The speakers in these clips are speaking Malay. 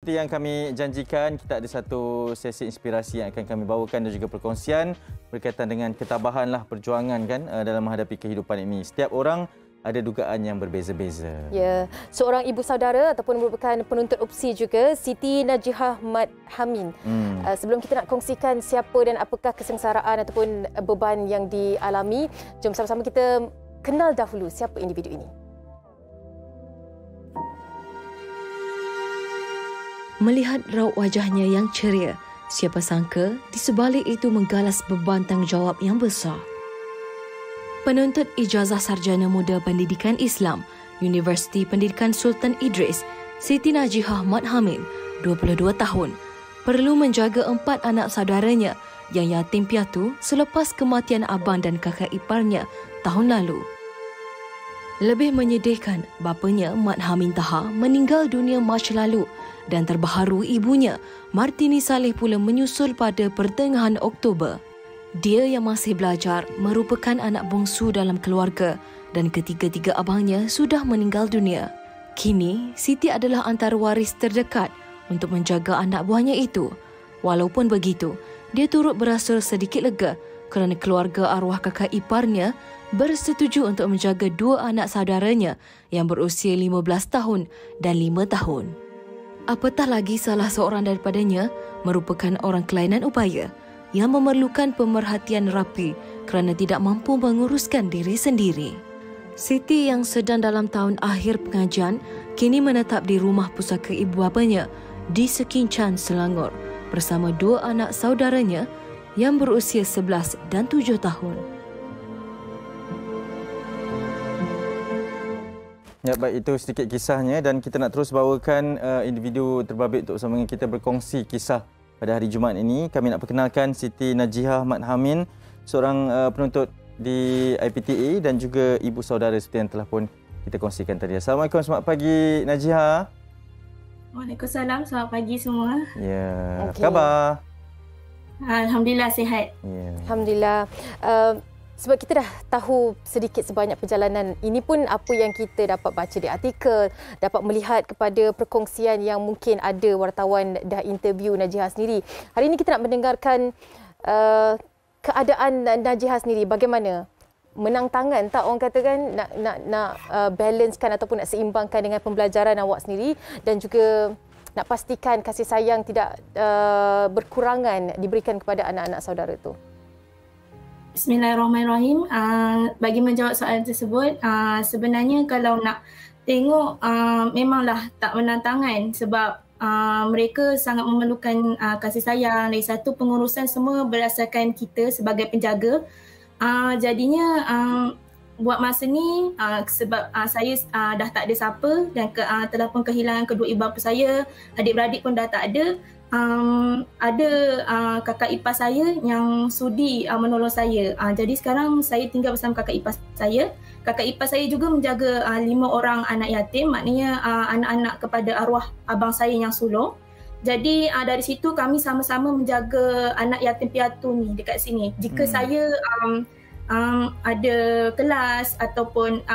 seperti yang kami janjikan, kita ada satu sesi inspirasi yang akan kami bawakan dan juga perkongsian berkaitan dengan ketabahanlah perjuangan kan dalam menghadapi kehidupan ini. Setiap orang ada dugaan yang berbeza-beza. Ya, seorang ibu saudara ataupun merupakan penuntut opsi juga, Siti Najihah Mat Hamin. Sebelum kita nak kongsikan siapa dan apakah kesengsaraan ataupun beban yang dialami, jom sama-sama kita kenal dahulu siapa individu ini. Melihat raut wajahnya yang ceria, siapa sangka di sebalik itu menggalas beban tanggungjawab yang besar. Penuntut ijazah sarjana muda pendidikan Islam, Universiti Pendidikan Sultan Idris, Siti Najihah Mat Hamin, 22 tahun, perlu menjaga 4 anak saudaranya yang yatim piatu selepas kematian abang dan kakak iparnya tahun lalu. Lebih menyedihkan, bapanya Mat Hamin Taha meninggal dunia Mac lalu dan terbaharu ibunya Martini Saleh pula menyusul pada pertengahan Oktober. Dia yang masih belajar merupakan anak bongsu dalam keluarga dan ketiga-tiga abangnya sudah meninggal dunia. Kini, Siti adalah antara waris terdekat untuk menjaga anak buahnya itu. Walaupun begitu, dia turut berasa sedikit lega kerana keluarga arwah kakak iparnya bersetuju untuk menjaga 2 anak saudaranya yang berusia 15 tahun dan 5 tahun. Apatah lagi salah seorang daripadanya merupakan orang kelainan upaya yang memerlukan pemerhatian rapi kerana tidak mampu menguruskan diri sendiri. Siti yang sedang dalam tahun akhir pengajian kini menetap di rumah pusaka ibu bapanya di Sekinchan, Selangor bersama 2 anak saudaranya yang berusia 11 dan 7 tahun. Ya, baik, itu sedikit kisahnya dan kita nak terus bawakan individu terbabit untuk bersama dengan kita berkongsi kisah pada hari Jumaat ini. Kami nak perkenalkan Siti Najihah Mat Hamin, seorang penuntut di IPTA dan juga ibu saudara seperti yang telah pun kita kongsikan tadi. Assalamualaikum, selamat pagi Najihah. Waalaikumsalam, selamat pagi semua. Ya, okay. Apa khabar? Alhamdulillah sihat. Ya. Alhamdulillah. Sebab kita dah tahu sedikit sebanyak perjalanan ini pun apa yang kita dapat baca di artikel, dapat melihat kepada perkongsian yang mungkin ada wartawan dah interview Najihah sendiri. Hari ini kita nak mendengarkan keadaan Najihah sendiri. Bagaimana? Menang tangan tak orang kata kan, nak balancekan ataupun nak seimbangkan dengan pembelajaran awak sendiri dan juga nak pastikan kasih sayang tidak berkurangan diberikan kepada anak-anak saudara itu. Bismillahirrahmanirrahim. Bagi menjawab soalan tersebut, sebenarnya kalau nak tengok memanglah tak menang tangan sebab mereka sangat memerlukan kasih sayang. Dari satu, pengurusan semua berdasarkan kita sebagai penjaga. Jadinya buat masa ni sebab saya dah tak ada siapa dan telah pun kehilangan kedua ibu bapa saya, adik-beradik pun dah tak ada. Ada kakak ipar saya yang sudi menolong saya. Jadi sekarang saya tinggal bersama kakak ipar saya. Kakak ipar saya juga menjaga 5 orang anak yatim, maknanya anak-anak kepada arwah abang saya yang sulung. Jadi dari situ kami sama-sama menjaga anak yatim piatu ni dekat sini. Jika saya ada kelas ataupun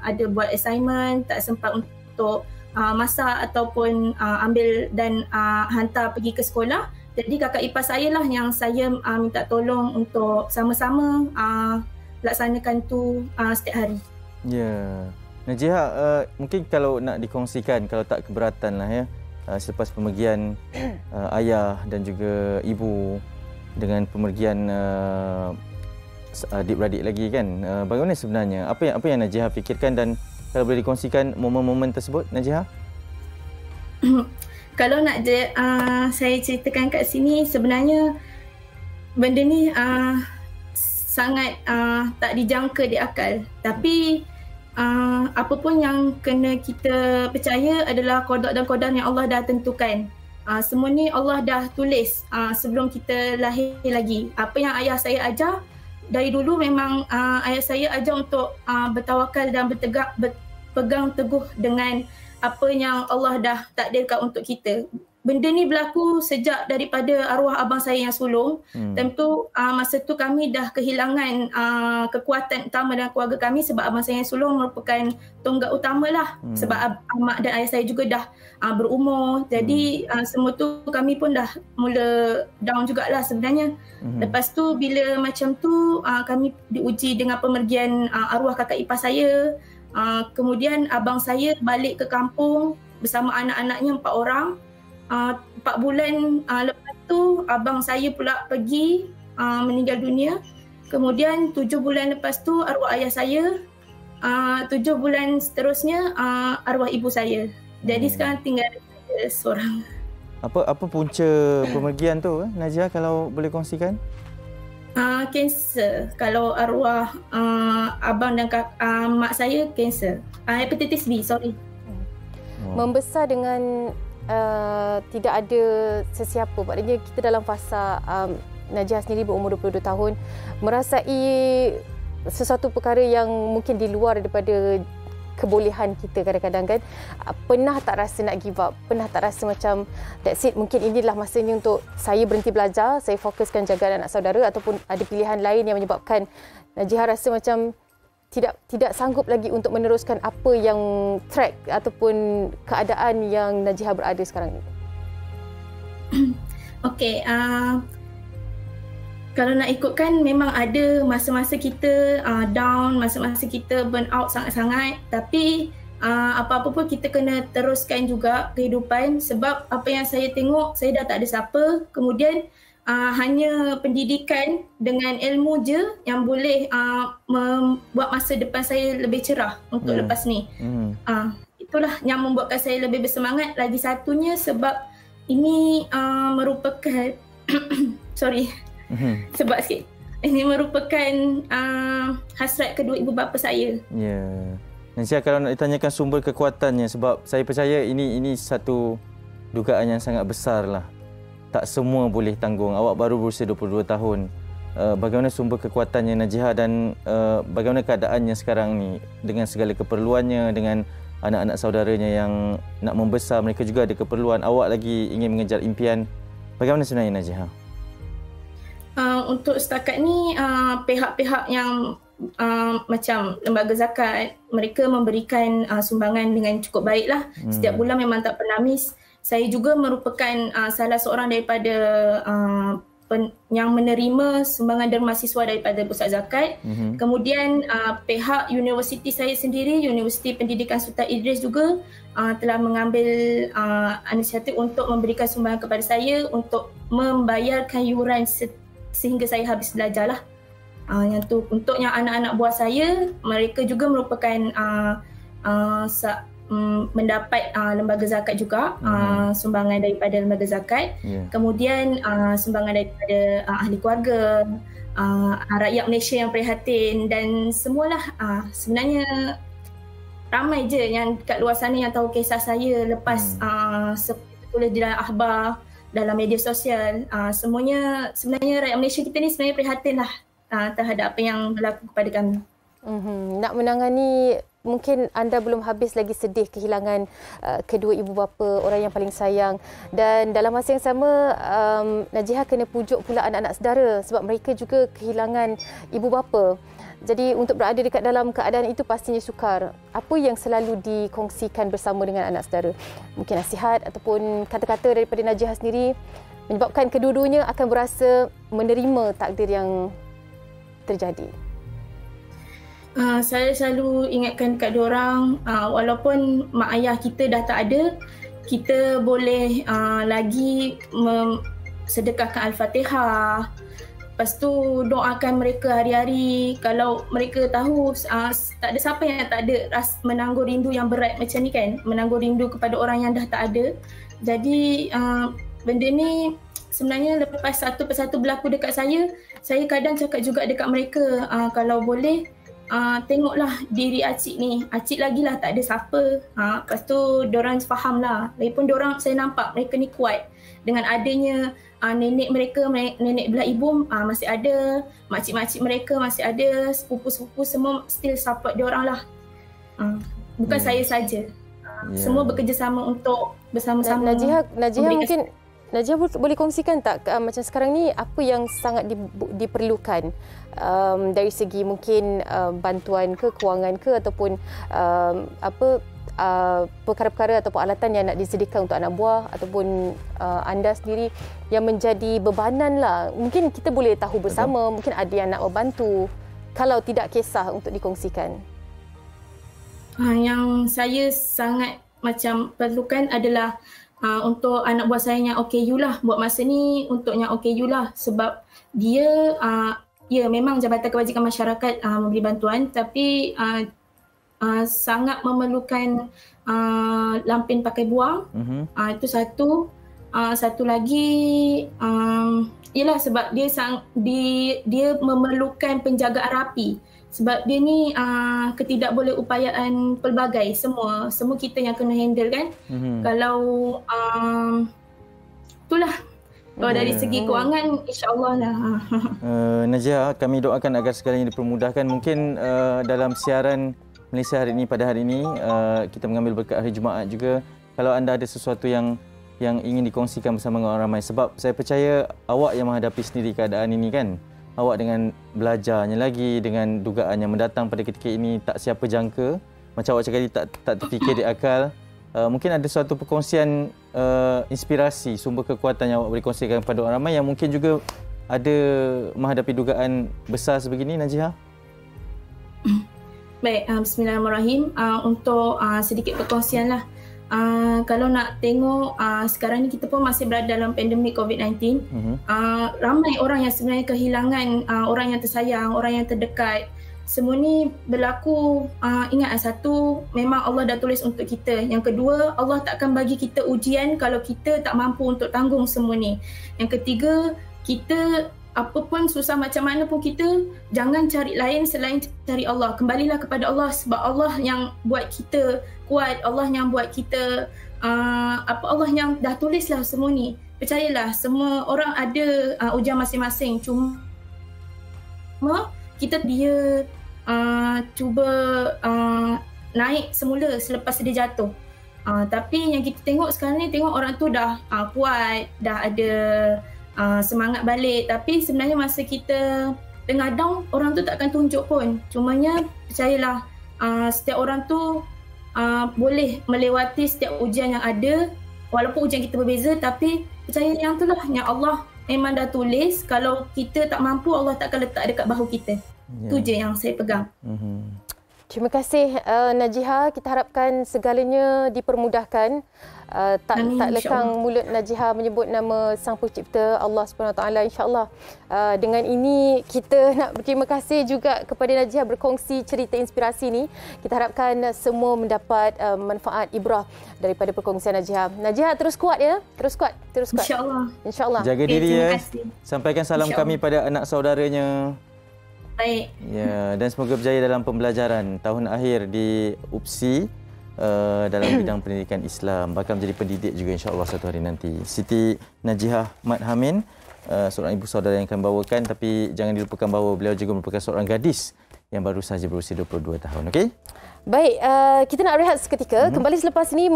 ada buat assignment, tak sempat untuk masak ataupun ambil dan hantar pergi ke sekolah. Jadi kakak ipar saya lah yang saya minta tolong untuk sama-sama laksanakan tu setiap hari. Ya. Najihah, mungkin kalau nak dikongsikan, kalau tak keberatan lah ya, selepas pemergian ayah dan juga ibu dengan pemergian adik-beradik lagi kan, bagaimana sebenarnya? Apa yang Najihah fikirkan dan kalau boleh dikongsikan momen-momen tersebut, Najihah? Kalau nak saya ceritakan kat sini, sebenarnya benda ni sangat tak dijangka di akal. Tapi apa pun yang kena kita percaya adalah qada dan qadar yang Allah dah tentukan. Semua ni Allah dah tulis sebelum kita lahir lagi. Apa yang ayah saya ajar, dari dulu memang ayah saya ajar untuk bertawakal dan berpegang teguh dengan apa yang Allah dah takdirkan untuk kita. Benda ni berlaku sejak daripada arwah abang saya yang sulung. Time tu masa tu kami dah kehilangan kekuatan utama dalam keluarga kami sebab abang saya yang sulung merupakan tonggak utama lah. Sebab mak dan ayah saya juga dah berumur. Jadi semua tu kami pun dah mula down jugalah sebenarnya. Lepas tu bila macam tu kami diuji dengan pemergian arwah kakak ipar saya. Kemudian abang saya balik ke kampung bersama anak-anaknya 4 orang. 4 bulan lepas tu abang saya pula pergi meninggal dunia. Kemudian 7 bulan lepas tu arwah ayah saya. 7 bulan seterusnya arwah ibu saya. Jadi sekarang tinggal seorang. Apa punca pemergian tu Najiah, kalau boleh kongsikan? Kanser. Kalau arwah abang dan mak saya kanser. Hepatitis B, sorry. Membesar dengan tidak ada sesiapa. Maknanya kita dalam fasa Najiah sendiri berumur 22 tahun merasai sesuatu perkara yang mungkin di luar daripada kebolehan kita kadang-kadang kan. Pernah tak rasa nak give up? Pernah tak rasa macam that's it, mungkin inilah masanya untuk saya berhenti belajar, saya fokuskan jaga anak saudara, ataupun ada pilihan lain yang menyebabkan Najiah rasa macam tidak sanggup lagi untuk meneruskan apa yang track ataupun keadaan yang Najiah berada sekarang ini? Okey, kalau nak ikutkan memang ada masa-masa kita down, masa-masa kita burn out sangat-sangat, tapi apa-apa pun kita kena teruskan juga kehidupan sebab apa yang saya tengok, saya dah tak ada siapa. Kemudian hanya pendidikan dengan ilmu je yang boleh membuat masa depan saya lebih cerah untuk lepas ni. Itulah yang membuatkan saya lebih bersemangat. Lagi satunya sebab ini merupakan sebab sikit. Ini merupakan hasrat kedua ibu bapa saya. Ya. Najiah, kalau nak ditanyakan sumber kekuatannya, sebab saya percaya ini satu dugaan yang sangat besar lah. Tak semua boleh tanggung. Awak baru berusia 22 tahun. Bagaimana sumber kekuatannya Najiah dan bagaimana keadaannya sekarang ni dengan segala keperluannya, dengan anak-anak saudaranya yang nak membesar, mereka juga ada keperluan. Awak lagi ingin mengejar impian. Bagaimana sebenarnya Najiah? Untuk setakat ni pihak-pihak yang macam lembaga zakat, mereka memberikan sumbangan dengan cukup baiklah. Setiap bulan memang tak pernah miss. Saya juga merupakan salah seorang daripada yang menerima sumbangan derma siswa daripada Pusat Zakat. Kemudian pihak universiti saya sendiri, Universiti Pendidikan Sultan Idris juga telah mengambil inisiatif untuk memberikan sumbangan kepada saya untuk membayarkan yuran sehingga saya habis belajar lah. Yang tu untuk yang anak-anak buah saya, mereka juga merupakan mendapat lembaga zakat juga, sumbangan daripada lembaga zakat. Kemudian sumbangan daripada ahli keluarga, rakyat Malaysia yang prihatin dan semualah. Sebenarnya ramai je yang kat luar sana yang tahu kisah saya lepas tulis di dalam akhbar, dalam media sosial. Semuanya sebenarnya rakyat Malaysia kita ni sebenarnya prihatin lah terhadap apa yang berlaku kepada kami. Nak menangani, mungkin anda belum habis lagi sedih kehilangan kedua ibu bapa, orang yang paling sayang, dan dalam masa yang sama Najiah kena pujuk pula anak-anak saudara sebab mereka juga kehilangan ibu bapa. Jadi untuk berada dekat dalam keadaan itu pastinya sukar. Apa yang selalu dikongsikan bersama dengan anak saudara? Mungkin nasihat ataupun kata-kata daripada Najiah sendiri menyebabkan kedua-duanya akan berasa menerima takdir yang terjadi. Saya selalu ingatkan dekat diorang, walaupun mak ayah kita dah tak ada, kita boleh lagi sedekahkan Al-Fatihah. Lepas tu doakan mereka hari-hari. Kalau mereka tahu tak ada siapa yang tak ada menanggung rindu yang berat macam ni kan, menanggung rindu kepada orang yang dah tak ada. Jadi benda ni sebenarnya lepas satu persatu berlaku dekat saya kadang cakap juga dekat mereka, kalau boleh tengoklah diri Acik ni. Acik lagilah tak ada siapa. Lepas tu diorang faham lah. Lagipun diorang, saya nampak mereka ni kuat. Dengan adanya nenek mereka, nenek belah ibu masih ada. Makcik-makcik mereka masih ada. Sepupu-sepupu semua still support diorang lah. Bukan saya saja. semua bekerjasama untuk bersama-sama. Najiha mungkin Najiha boleh kongsikan tak macam sekarang ni apa yang sangat diperlukan dari segi mungkin bantuan ke, kewangan ke, ataupun perkara-perkara ataupun alatan yang nak disediakan untuk anak buah ataupun anda sendiri yang menjadi bebanan lah. Mungkin kita boleh tahu bersama, mungkin ada yang nak membantu kalau tidak kisah untuk dikongsikan. Yang saya sangat macam perlukan adalah untuk anak buah saya yang OKU lah. Buat masa ni untuk yang OKU lah, sebab dia memang Jabatan Kebajikan Masyarakat memberi bantuan, tapi sangat memerlukan lampin pakai buang. Itu satu. Satu lagi ialah sebab dia memerlukan penjagaan rapi. Sebab dia ni ketidakbolehupayaan pelbagai, semua kita yang kena handle kan. Kalau itulah, kalau dari segi kewangan insya-Allah lah. Najiha, kami doakan agar segalanya dipermudahkan. Mungkin dalam siaran Malaysia hari ini, pada hari ini kita mengambil berkat hari Jumaat juga, kalau anda ada sesuatu yang ingin dikongsikan bersama dengan orang ramai, sebab saya percaya awak yang menghadapi sendiri keadaan ini kan. Awak dengan belajarnya lagi, dengan dugaan yang mendatang pada ketika ini tak siapa jangka. Macam awak cakap tadi, tak terfikir di akal. Mungkin ada suatu perkongsian inspirasi, sumber kekuatan yang awak boleh kongsikan kepada orang ramai yang mungkin juga ada menghadapi dugaan besar sebegini, Najiha? Baik, bismillahirrahmanirrahim. Untuk sedikit perkongsian lah. Kalau nak tengok sekarang ni kita pun masih berada dalam pandemik COVID-19. Ramai orang yang sebenarnya kehilangan orang yang tersayang, orang yang terdekat. Semua ni berlaku, ingat satu, memang Allah dah tulis untuk kita. Yang kedua, Allah takkan bagi kita ujian kalau kita tak mampu untuk tanggung semua ni. Yang ketiga, kita apa pun susah macam mana pun kita jangan cari lain selain cari Allah. Kembalilah kepada Allah, sebab Allah yang buat kita kuat, Allah yang buat kita Allah yang dah tulislah semua ni. Percayalah, semua orang ada ujian masing-masing. Cuma dia cuba naik semula selepas dia jatuh. Tapi yang kita tengok sekarang ni, tengok orang tu dah kuat, dah ada semangat balik. Tapi sebenarnya masa kita tengah down, orang tu takkan tunjuk pun. Cumanya percayalah, setiap orang tu boleh melewati setiap ujian yang ada. Walaupun ujian kita berbeza, tapi percaya yang tu lah, yang Allah memang dah tulis. Kalau kita tak mampu, Allah takkan letak dekat bahu kita. Itu je yang saya pegang. Terima kasih Najiha. Kita harapkan segalanya dipermudahkan. Tak lekang mulut Najiha menyebut nama Sang Pencipta Allah SWT, insya-Allah. Dengan ini kita nak berterima kasih juga kepada Najiha berkongsi cerita inspirasi ni. Kita harapkan semua mendapat manfaat ibrah daripada perkongsian Najiha. Najiha terus kuat ya. Terus kuat. Insya-Allah. Insya-Allah. Jaga diri ya. Sampaikan salam kami pada anak saudaranya. Baik. Ya, dan semoga berjaya dalam pembelajaran tahun akhir di UPSI dalam bidang pendidikan Islam. Bakal menjadi pendidik juga insya-Allah satu hari nanti. Siti Najihah Mat Hamin, seorang ibu saudara yang akan bawakan, tapi jangan dilupakan bahawa beliau juga merupakan seorang gadis yang baru saja berusia 22 tahun. Okey? Baik, kita nak rehat seketika. Kembali selepas ini.